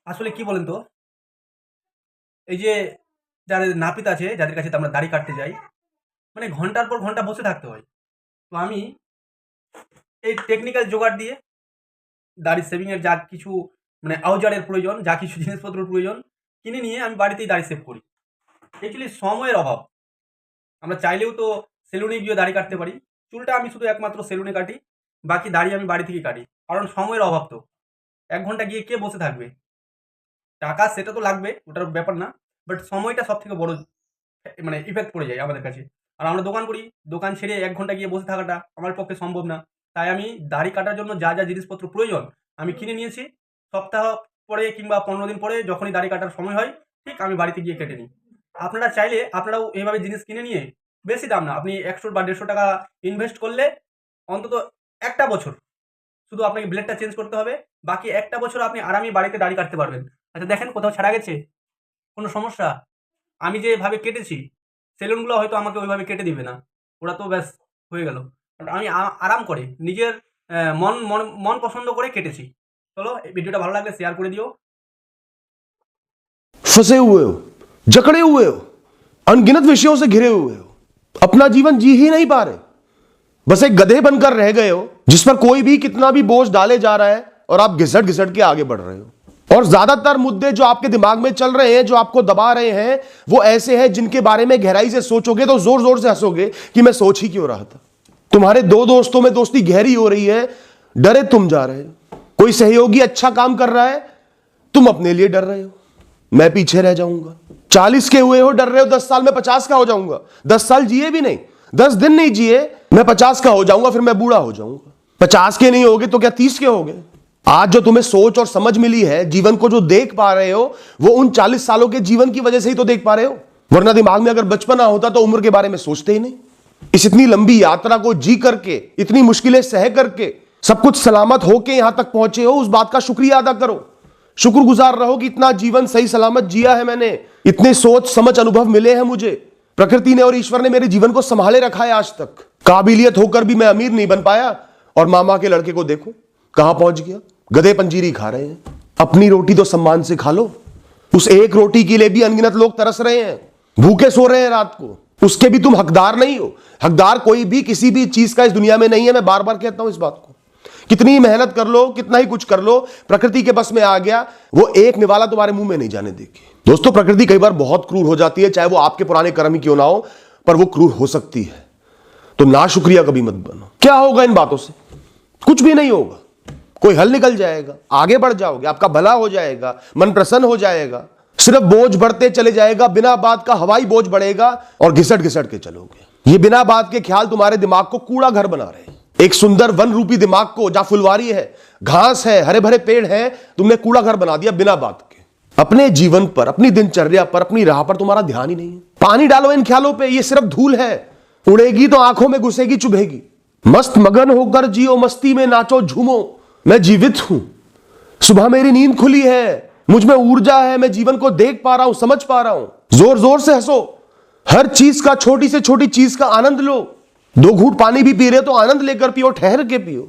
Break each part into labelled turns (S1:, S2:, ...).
S1: আসলে কি বলেন তো, এই যে যাদের নাপিত আছে, যাদের কাছে আমরা দাড়ি কাটতে যাই, মানে ঘন্টার পর ঘন্টা বসে থাকতে হয়। তো আমি এই টেকনিক্যাল জোগাড় দিয়ে দাড়ি সেভিং এর যা কিছু মানে আউজারের প্রয়োজন, যা কিছু জিনিসপত্রের প্রয়োজন কিনে নিয়ে আমি বাড়িতেই দাড়ি সেভ করি। অ্যাকচুয়ালি সময়ের অভাব। আমরা চাইলেও তো সেলুনে গিয়ে দাড়ি কাটতে পারি। চুলটা আমি শুধু একমাত্র সেলুনে কাটি, বাকি দাড়ি আমি বাড়ি থেকেই কাটি। কারণ সময়ের অভাব তো। ১ ঘন্টা গিয়ে কে বসে থাকবে? টাকা সেটা তো লাগবে, ওটার ব্যাপার না। বাট সময়টা সবথেকে বড় মানে ইফেক্ট পড়ে যায় আমাদের কাছে। আর আমরা দোকান করি, দোকান ছেড়ে ১ ঘন্টা গিয়ে বসে থাকাটা আমার পক্ষে সম্ভব না। তাই আমি দাড়ি কাটার জন্য যা জিনিসপত্র প্রয়োজন আমি কিনে নিয়েছি। সপ্তাহ পরে কিংবা ১৫ দিন পরে যখনই দাড়ি কাটার সময় হয়, ঠিক আমি বাড়িতে গিয়ে কেটে নিই। আপনারা চাইলে আপনারাও এভাবে জিনিস কিনে নিয়ে, বেশি দাম না, আপনি ১০০ বা ১৫০ টাকা ইনভেস্ট করলে অন্তত ১ টা বছর শুধু আপনাকে ব্লেডটা চেঞ্জ করতে হবে। বাকি ১ টা বছর আপনি আরামেই বাড়িতে দাড়ি কাটতে পারবেন। আচ্ছা দেখেন কোথাও ছাড়া গেছে? কোনো সমস্যা? আমি যেভাবে কেটেছি, সেলুনগুলো হয়তো আমাকে ওইভাবে কেটে দিবে না। ওরা তো ব্যাস হয়ে গেল। বাট আমি আরাম করে নিজের মন পছন্দ করে কেটেছি। চলো এই ভিডিওটা ভালো লাগলে শেয়ার করে দিও।
S2: फंसे हुए हो, जकड़े हुए हो, अनगिनत विषयों से घिरे हुए हो, अपना जीवन जी ही नहीं पा रहे, बस एक गधे बनकर रह गए हो जिस पर कोई भी कितना भी बोझ डाले जा रहा है और आप घिसट घिसट के आगे बढ़ रहे हो। और ज्यादातर मुद्दे जो आपके दिमाग में चल रहे हैं, जो आपको दबा रहे हैं, वो ऐसे हैं जिनके बारे में गहराई से सोचोगे तो जोर जोर से हंसोगे कि मैं सोच ही क्यों रहा था। तुम्हारे दो दोस्तों में दोस्ती गहरी हो रही है, डरे तुम जा रहे हो। कोई सहयोगी अच्छा काम कर रहा है, तुम अपने लिए डर रहे हो, मैं पीछे रह जाऊंगा। 40 के हुए हो, डर रहे हो 10 साल में 50 का हो जाऊंगा। 10 साल जिए भी नहीं, 10 दिन नहीं जिए, मैं 50 का हो जाऊंगा, फिर मैं बूढ़ा हो जाऊंगा। 50 के नहीं होगे तो क्या 30 के होगे? आज जो तुम्हें सोच और समझ मिली है, जीवन को जो देख पा रहे हो, वो उन 40 सालों के जीवन की वजह से ही तो देख पा रहे हो। वरना दिमाग में अगर बचपना होता तो उम्र के बारे में सोचते ही नहीं। इस इतनी लंबी यात्रा को जी करके, इतनी मुश्किलें सह करके, सब कुछ सलामत होके यहां तक पहुंचे हो, उस बात का शुक्रिया अदा करो। शुक्रगुजार रहो कि इतना जीवन सही सलामत जिया है मैंने, इतने सोच समझ अनुभव मिले हैं मुझे। प्रकृति ने और ईश्वर ने मेरे जीवन को संभाले रखा है आज तक। काबिलियत होकर भी मैं अमीर नहीं बन पाया, और मामा के लड़के को देखो कहां पहुंच गया। गधे पंजीरी खा रहे हैं। अपनी रोटी तो सम्मान से खा लो। उस एक रोटी के लिए भी अनगिनत लोग तरस रहे हैं, भूखे सो रहे हैं रात को, उसके भी तुम हकदार नहीं हो। हकदार कोई भी किसी भी चीज का इस दुनिया में नहीं है। मैं बार बार कहता हूं इस बात को। कितनी मेहनत कर लो, कितना ही कुछ कर लो, प्रकृति के बस में आ गया, वो एक निवाला तुम्हारे मुंह में नहीं जाने देगी। दोस्तों, प्रकृति कई बार बहुत क्रूर हो जाती है, चाहे वो आपके पुराने कर्म ही क्यों ना हो, पर वो क्रूर हो सकती है। तो ना शुक्रिया कभी मत बनो। क्या होगा इन बातों से? कुछ भी नहीं होगा। कोई हल निकल जाएगा, आगे बढ़ जाओगे, आपका भला हो जाएगा, मन प्रसन्न हो जाएगा। सिर्फ बोझ बढ़ते चले जाएगा, बिना बात का हवाई बोझ बढ़ेगा और घिसट घिसट के चलोगे। ये बिना बात के ख्याल तुम्हारे दिमाग को कूड़ा घर बना रहे हैं। एक सुंदर वन रूपी दिमाग को, जहां फुलवारी है, घास है, हरे भरे पेड़ है, तुमने कूड़ा घर बना दिया बिना बात के। अपने जीवन पर, अपनी दिनचर्या पर, अपनी राह पर तुम्हारा ध्यान ही नहीं है। पानी डालो इन ख्यालों पे, ये सिर्फ धूल है, उड़ेगी तो आंखों में घुसेगी, चुभेगी। मस्त मगन होकर जियो, मस्ती में नाचो झूमो। मैं जीवित हूं, सुबह मेरी नींद खुली है, मुझ में ऊर्जा है, मैं जीवन को देख पा रहा हूं, समझ पा रहा हूं। जोर जोर से हंसो, हर चीज का, छोटी से छोटी चीज का आनंद लो। 2 घूंट पानी भी पी रहे हो तो आनंद लेकर पियो, ठहर के पियो।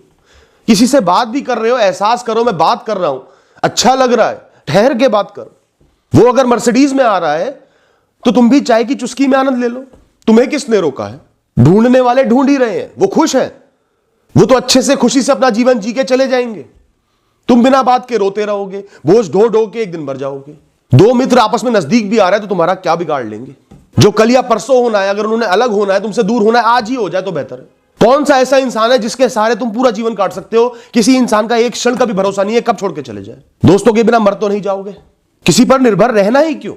S2: किसी से बात भी कर रहे हो, एहसास करो मैं बात कर रहा हूं, अच्छा लग रहा है, ठहर के बात करो। वो अगर मर्सिडीज में आ रहा है तो तुम भी चाय की चुस्की में आनंद ले लो। तुम्हें किसने रोका है? ढूंढने वाले ढूंढ ही रहे हैं, वो खुश है, वो तो अच्छे से खुशी से अपना जीवन जी के चले जाएंगे। तुम बिना बात के रोते रहोगे, बोझ ढो ढो के एक दिन मर जाओगे। 2 मित्र आपस में नजदीक भी आ रहे हैं तो तुम्हारा क्या बिगाड़ लेंगे? जो कल या परसों होना है, अगर उन्होंने अलग होना है, तुमसे दूर होना है, आज ही हो जाए तो बेहतर है। कौन सा ऐसा इंसान है जिसके सहारे तुम पूरा जीवन काट सकते हो? किसी इंसान का एक क्षण का भी भरोसा नहीं है कब छोड़ के चले जाए। दोस्तों के बिना मर तो नहीं जाओगे, किसी पर निर्भर रहना ही क्यों?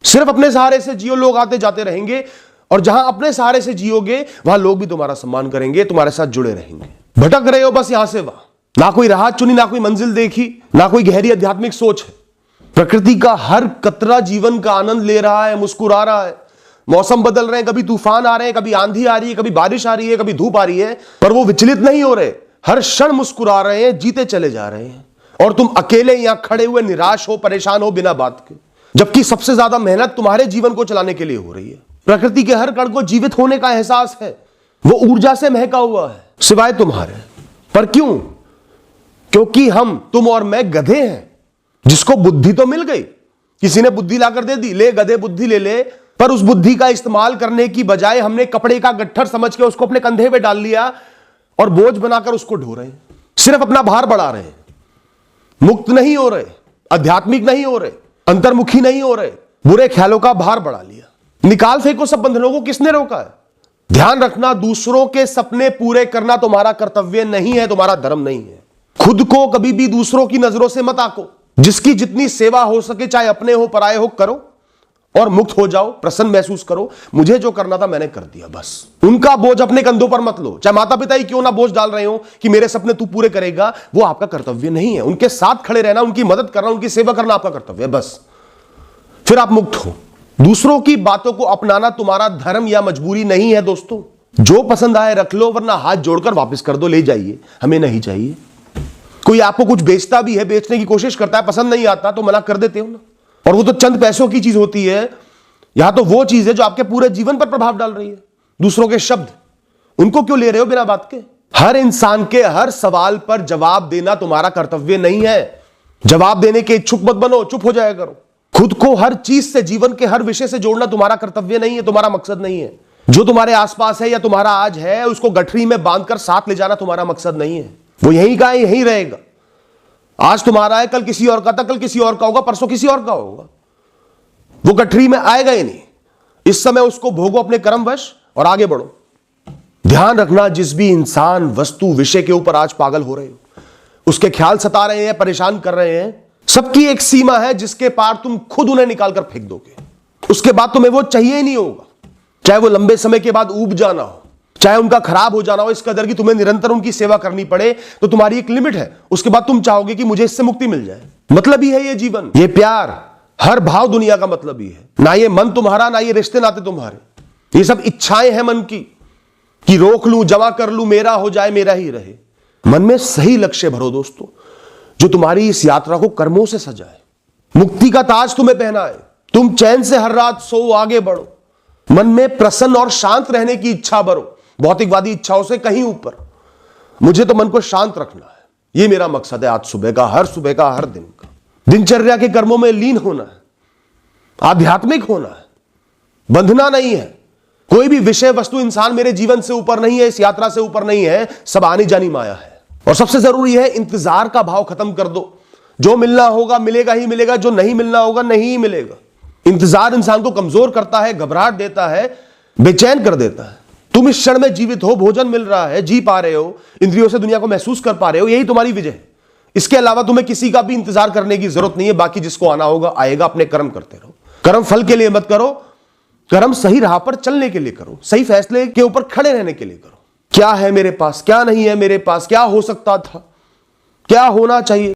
S2: सिर्फ अपने सहारे से जियो, लोग आते जाते रहेंगे, और जहां अपने सहारे से जियोगे वहां लोग भी तुम्हारा सम्मान करेंगे, तुम्हारे साथ जुड़े रहेंगे। भटक रहे हो बस यहां से वहां, ना कोई राह चुनी, ना कोई मंजिल देखी, ना कोई गहरी आध्यात्मिक सोच है। प्रकृति का हर कतरा जीवन का आनंद ले रहा है, मुस्कुरा रहा है। मौसम बदल रहे हैं, कभी तूफान आ रहे हैं, कभी आंधी आ रही है, कभी बारिश आ रही है, कभी धूप आ रही है, पर वो विचलित नहीं हो रहे। हर क्षण मुस्कुरा रहे हैं, जीते चले जा रहे हैं। और तुम अकेले यहां खड़े हुए निराश हो, परेशान हो बिना बात के, जबकि सबसे ज्यादा मेहनत तुम्हारे जीवन को चलाने के लिए हो रही है। प्रकृति के हर कण को जीवित होने का एहसास है, वो ऊर्जा से महका हुआ है, सिवाय तुम्हारे। पर क्यों? क्योंकि हम, तुम और मैं गधे हैं। जिसको बुद्धि तो मिल गई, किसी ने बुद्धि लाकर दे दी, ले गधे बुद्धि ले ले, पर उस बुद्धि का इस्तेमाल करने की बजाय हमने कपड़े का गट्ठर समझ के उसको अपने कंधे पे डाल लिया और बोझ बनाकर उसको ढो रहे हैं, सिर्फ अपना भार बढ़ा रहे हैं। मुक्त नहीं हो रहे, आध्यात्मिक नहीं हो रहे, अंतर्मुखी नहीं हो रहे, बुरे ख्यालों का भार बढ़ा लिया। निकाल फेंको सब बंधनों को, किसने रोका है? ध्यान रखना, दूसरों के सपने पूरे करना तुम्हारा कर्तव्य नहीं है, तुम्हारा धर्म नहीं है। खुद को कभी भी दूसरों की नजरों से मत आको। जिसकी जितनी सेवा हो सके, चाहे अपने हो पराये हो, करो और मुक्त हो जाओ, प्रसन्न महसूस करो। मुझे जो करना था मैंने कर दिया, बस। उनका बोझ अपने कंधों पर मत लो, चाहे माता पिता ही क्यों ना बोझ डाल रहे हो कि मेरे सपने तू पूरे करेगा, वो आपका कर्तव्य नहीं है। उनके साथ खड़े रहना, उनकी मदद करना, उनकी सेवा करना आपका कर्तव्य है, बस। फिर आप मुक्त हो। दूसरों की बातों को अपनाना तुम्हारा धर्म या मजबूरी नहीं है दोस्तों। जो पसंद आए रख लो, वरना हाथ जोड़कर वापस कर दो, ले जाइए, हमें नहीं चाहिए। कोई आपको कुछ बेचता भी है, बेचने की कोशिश करता है, पसंद नहीं आता तो मना कर देते हो ना। और वो तो चंद पैसों की चीज होती है, यहां तो वो चीज है जो आपके पूरे जीवन पर प्रभाव डाल रही है। दूसरों के शब्द, उनको क्यों ले रहे हो बिना बात के? हर इंसान के हर सवाल पर जवाब देना तुम्हारा कर्तव्य नहीं है। जवाब देने के इच्छुक मत बनो, चुप हो जाया करो। खुद को हर चीज से, जीवन के हर विषय से जोड़ना तुम्हारा कर्तव्य नहीं है, तुम्हारा मकसद नहीं है। जो तुम्हारे आसपास है या तुम्हारा आज है, उसको गठरी में बांधकर साथ ले जाना तुम्हारा मकसद नहीं है। वो यहीं का है, यहीं रहेगा। आज तुम्हारा है, कल किसी और का था, कल किसी और का होगा, परसों किसी और का होगा। वो गठरी में आएगा ही नहीं। इस समय उसको भोगो अपने कर्मवश और आगे बढ़ो। ध्यान रखना, जिस भी इंसान, वस्तु, विषय के ऊपर आज पागल हो रहे हो, उसके ख्याल सता रहे हैं, परेशान कर रहे हैं, सबकी एक सीमा है जिसके पार तुम खुद उन्हें निकालकर फेंक दोगे। उसके बाद तुम्हें वो चाहिए ही नहीं होगा। चाहे वो लंबे समय के बाद ऊब जाना हो, चाहे उनका खराब हो जाना हो, इस कदर की तुम्हें निरंतर उनकी सेवा करनी पड़े, तो तुम्हारी एक लिमिट है। उसके बाद तुम चाहोगे कि मुझे इससे मुक्ति मिल जाए। मतलब ही है ये जीवन, ये प्यार, हर भाव दुनिया का मतलब ही है। ना ये मन तुम्हारा, ना ये रिश्ते नाते तुम्हारे, ये सब इच्छाएं हैं मन की, कि रोक लूं, जमा कर लूं, मेरा हो जाए, मेरा ही रहे। मन में सही लक्ष्य भरो दोस्तों, जो तुम्हारी इस यात्रा को कर्मों से सजाए। मुक्ति का ताज तुम्हें पहनाए, तुम चैन से हर रात सो, आगे बढ़ो। मन में प्रसन्न और शांत रहने की इच्छा भरो, भौतिकवादी इच्छाओं से कहीं ऊपर। मुझे तो मन को शांत रखना है, यह मेरा मकसद है। आज सुबह का, हर सुबह का, हर दिन का, दिनचर्या के कर्मों में लीन होना है, आध्यात्मिक होना है, बंधना नहीं है। कोई भी विषय, वस्तु, इंसान मेरे जीवन से ऊपर नहीं है, इस यात्रा से ऊपर नहीं है। सब आनी जानी माया है। और सबसे जरूरी है, इंतजार का भाव खत्म कर दो। जो मिलना होगा मिलेगा ही मिलेगा, जो नहीं मिलना होगा नहीं ही मिलेगा। इंतजार इंसान को कमजोर करता है, घबराहट देता है, बेचैन कर देता है। तुम इस क्षण में जीवित हो, भोजन मिल रहा है, जी पा रहे हो, इंद्रियों से दुनिया को महसूस कर पा रहे हो, यही तुम्हारी विजय है। इसके अलावा तुम्हें किसी का भी इंतजार करने की जरूरत नहीं है। बाकी जिसको आना होगा आएगा। अपने कर्म करते रहो। कर्म फल के लिए मत करो, कर्म सही राह पर चलने के लिए करो, सही फैसले के ऊपर खड़े रहने के लिए करो। क्या है मेरे पास, क्या नहीं है मेरे पास, क्या हो सकता था, क्या होना चाहिए।